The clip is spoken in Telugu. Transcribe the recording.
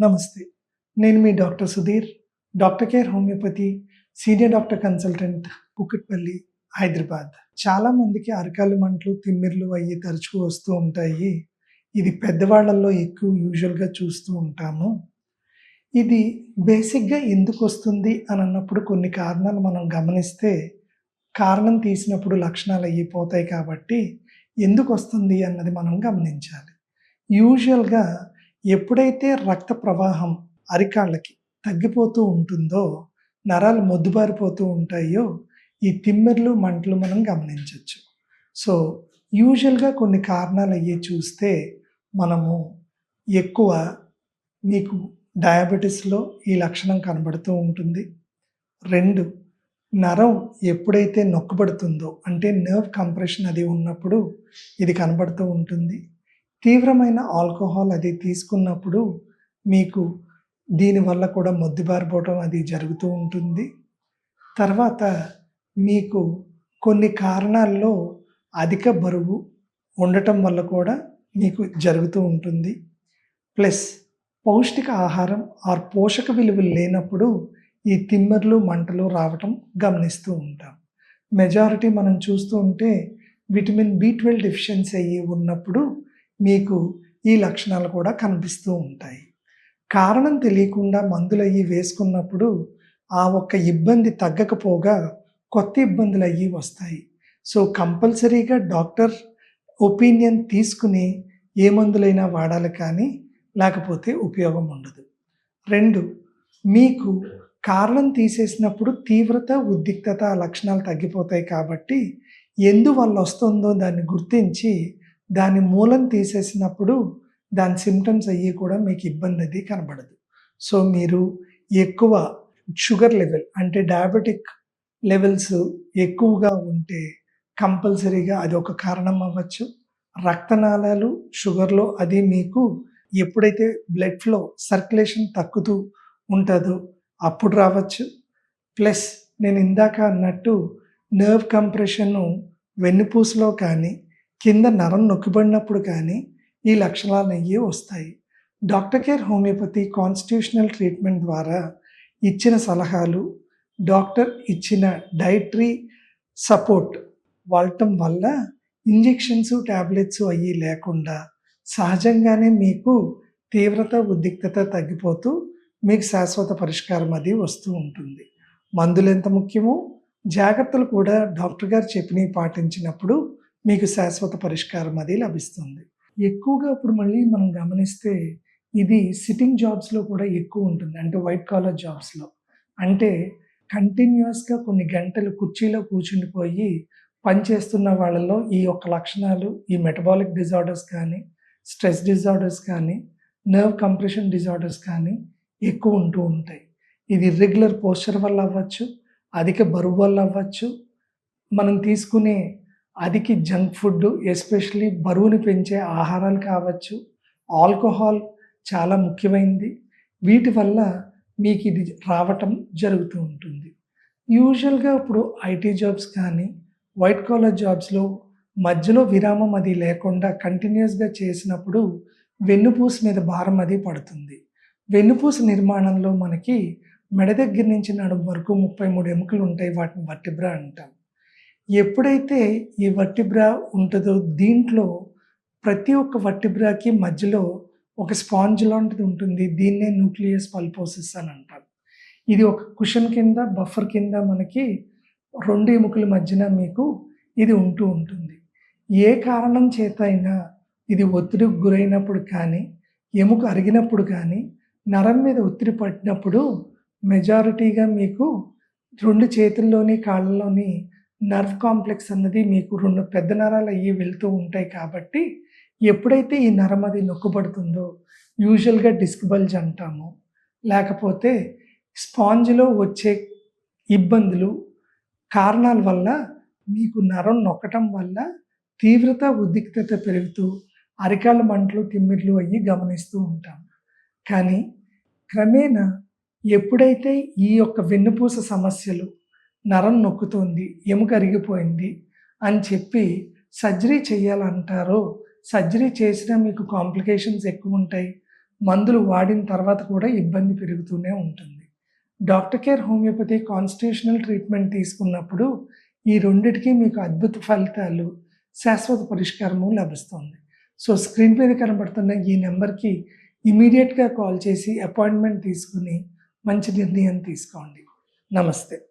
నమస్తే. నేను మీ doctor Sudheer. Doctor care homeopathy senior doctor consultant Kukatpally, Hyderabad. చాలా మందికి అరకాలు మంటలు, తిమ్మిర్లు అయ్యి తరచుగా వస్తూ ఉంటాయి. ఇది పెద్దవాళ్ళల్లో ఎక్కువ యూజువల్‌గా చూస్తూ ఉంటాము. ఇది బేసిక్‌గా ఎందుకొస్తుంది అని అన్నప్పుడు కొన్ని కారణాలు మనం గమనిస్తే, కారణం తీసినప్పుడు లక్షణాలు అయ్యి పోతాయి కాబట్టి, ఎందుకొస్తుంది అన్నది మనం గమనించాలి. యూజువల్‌గా ఎప్పుడైతే రక్త ప్రవాహం అరికాళ్ళకి తగ్గిపోతూ ఉంటుందో, నరాలు మొద్దుబారిపోతూ ఉంటాయో, ఈ తిమ్మిర్లు, మంటలు మనం గమనించొచ్చు. సో, యూజువల్‌గా కొన్ని కారణాలయ్యి చూస్తే మనము ఎక్కువ మీకు డయాబెటిస్‌లో ఈ లక్షణం కనబడుతూ ఉంటుంది. 2 నరం ఎప్పుడైతే నొక్కబడుతుందో అంటే నర్వ్ కంప్రెషన్ అది ఉన్నప్పుడు ఇది కనబడుతూ ఉంటుంది. తీవ్రమైన ఆల్కహాల్ అది తీసుకున్నప్పుడు మీకు దీనివల్ల కూడా మొద్దుబారిపోవటం అది జరుగుతూ ఉంటుంది. తర్వాత మీకు కొన్ని కారణాల్లో అధిక బరువు ఉండటం వల్ల కూడా మీకు జరుగుతూ ఉంటుంది. ప్లస్ పౌష్టిక ఆహారం ఆర్ పోషక విలువలు లేనప్పుడు ఈ తిమ్మిర్లు, మంటలు రావటం గమనిస్తూ ఉంటాం. మెజారిటీ మనం చూస్తూ ఉంటే విటమిన్ B12 డెఫిషియన్సీ అయ్యి ఉన్నప్పుడు మీకు ఈ లక్షణాలు కూడా కనిపిస్తూ ఉంటాయి. కారణం తెలియకుండా మందులయ్యి వేసుకున్నప్పుడు ఆ ఒక్క ఇబ్బంది తగ్గకపోగా కొత్త ఇబ్బందులయ్యి వస్తాయి. సో, కంపల్సరీగా డాక్టర్ ఒపీనియన్ తీసుకుని ఏ మందులైనా వాడాలి కానీ లేకపోతే ఉపయోగం ఉండదు. 2 మీకు కారణం తీసేసినప్పుడు తీవ్రత, ఉద్రిక్తత లక్షణాలు తగ్గిపోతాయి కాబట్టి ఎందువల్ల వస్తుందో దాన్ని గుర్తించి దాని మూలం తీసేసినప్పుడు దాని సింప్టమ్స్ అయ్యి కూడా మీకు ఇబ్బంది అది కనబడదు. సో, మీరు ఎక్కువ షుగర్ లెవెల్ అంటే డయాబెటిక్ లెవెల్స్ ఎక్కువగా ఉంటే కంపల్సరీగా అది ఒక కారణం అవ్వచ్చు. రక్తనాళాలు షుగర్‌లో అది మీకు ఎప్పుడైతే బ్లడ్ ఫ్లో సర్క్యులేషన్ తగ్గుతూ ఉంటుందో అప్పుడు రావచ్చు. ప్లస్ నేను ఇందాక అన్నట్టు నర్వ్ కంప్రెషను వెన్నుపూసలో కానీ, కింద నరం నొక్కబడినప్పుడు కానీ ఈ లక్షణాలయ్యి వస్తాయి. Doctor care homeopathy constitutional treatment ద్వారా ఇచ్చిన సలహాలు, డాక్టర్ ఇచ్చిన డైటరీ సపోర్ట్ వాడటం వల్ల ఇంజెక్షన్స్, టాబ్లెట్స్ అయ్యి లేకుండా సహజంగానే మీకు తీవ్రత, ఉద్రిక్తత తగ్గిపోతూ మీకు శాశ్వత పరిష్కారం అది వస్తూ ఉంటుంది. మందులు ఎంత ముఖ్యమో జాగ్రత్తలు కూడా డాక్టర్ గారు చెప్పినవి పాటించినప్పుడు మీకు శాశ్వత పరిష్కారం అది లభిస్తుంది. ఎక్కువగా ఇప్పుడు మళ్ళీ మనం గమనిస్తే ఇది సిట్టింగ్ జాబ్స్‌లో కూడా ఎక్కువ ఉంటుంది. అంటే వైట్ కాలర్ జాబ్స్‌లో. అంటే కంటిన్యూయస్‌గా కొన్ని గంటలు కుర్చీలో కూర్చుండిపోయి పనిచేస్తున్న వాళ్ళలో ఈ యొక్క లక్షణాలు, ఈ మెటబాలిక్ డిజార్డర్స్ కానీ, స్ట్రెస్ డిజార్డర్స్ కానీ, నర్వ్ కంప్రెషన్ డిజార్డర్స్ కానీ ఎక్కువ ఉంటూ ఉంటాయి. ఇది ఇర్రెగ్యులర్ పోస్చర్ వల్ల అవ్వచ్చు, అధిక బరువు వల్ల అవ్వచ్చు, మనం తీసుకునే అధిక జంక్ ఫుడ్ ఎస్పెషల్లీ బరువుని పెంచే ఆహారాలు కావచ్చు, ఆల్కహాల్ చాలా ముఖ్యమైనది. వీటి వల్ల మీకు ఇది రావటం జరుగుతూ ఉంటుంది. యూజువల్‌గా ఇప్పుడు ఐటీ జాబ్స్ కానీ, వైట్ కాలర్ జాబ్స్‌లో మధ్యలో విరామం అది లేకుండా కంటిన్యూయస్‌గా చేసినప్పుడు వెన్నుపూస మీద భారం అది పడుతుంది. వెన్నుపూస నిర్మాణంలో మనకి మెడ దగ్గర నుంచి నడుము వరకు 33 ఎముకలు ఉంటాయి. వాటిని వర్టిబ్రా అంటాం. ఎప్పుడైతే ఈ వర్టిబ్రా ఉంటుందో దీంట్లో ప్రతి ఒక్క వర్టిబ్రాకి మధ్యలో ఒక స్పాంజ్ లాంటిది ఉంటుంది. దీన్నే న్యూక్లియస్ పల్పోసిస్ అని అంటాం. ఇది ఒక కుషన్ కింద, బఫర్ కింద మనకి 2 ఎముకల మధ్యన మీకు ఇది ఉంటూ ఉంటుంది. ఏ కారణం చేత అయినా ఇది ఒత్తిడికి గురైనప్పుడు కానీ, ఎముక అరిగినప్పుడు కానీ, నరం మీద ఒత్తిడి పడినప్పుడు మెజారిటీగా మీకు 2 చేతుల్లోని, కాళ్ళలోని నర్వ్ కాంప్లెక్స్ అన్నది మీకు 2 పెద్ద నరాలు అయ్యి వెళ్తూ ఉంటాయి కాబట్టి ఎప్పుడైతే ఈ నరం అది నొక్కబడుతుందో యూజువల్‌గా డిస్క్ బల్జ్ అంటాము. లేకపోతే స్పాంజ్‌లో వచ్చే ఇబ్బందులు, కారణాల వల్ల మీకు నరం నొక్కటం వల్ల తీవ్రత, ఉద్రిక్తత పెరుగుతూ అరికాళ్ళ మంటలు, తిమ్మిర్లు అయ్యి గమనిస్తూ ఉంటాం. కానీ క్రమేణా ఎప్పుడైతే ఈ యొక్క వెన్నుపూస సమస్యలు, నరం నొక్కుతోంది, ఎముక అరిగిపోయింది అని చెప్పి సర్జరీ చేయాలంటారో, సర్జరీ చేసినా మీకు కాంప్లికేషన్స్ ఎక్కువ ఉంటాయి. మందులు వాడిన తర్వాత కూడా ఇబ్బంది పెరుగుతూనే ఉంటుంది. Doctor care homeopathy constitutional treatment తీసుకున్నప్పుడు ఈ రెండిటికి మీకు అద్భుత ఫలితాలు, శాశ్వత పరిష్కారము లభిస్తుంది. సో స్క్రీన్ మీద కనబడుతున్న ఈ నెంబర్‌కి ఇమ్మీడియేట్‌గా కాల్ చేసి అపాయింట్మెంట్ తీసుకొని మంచి నిర్ణయం తీసుకోండి. నమస్తే.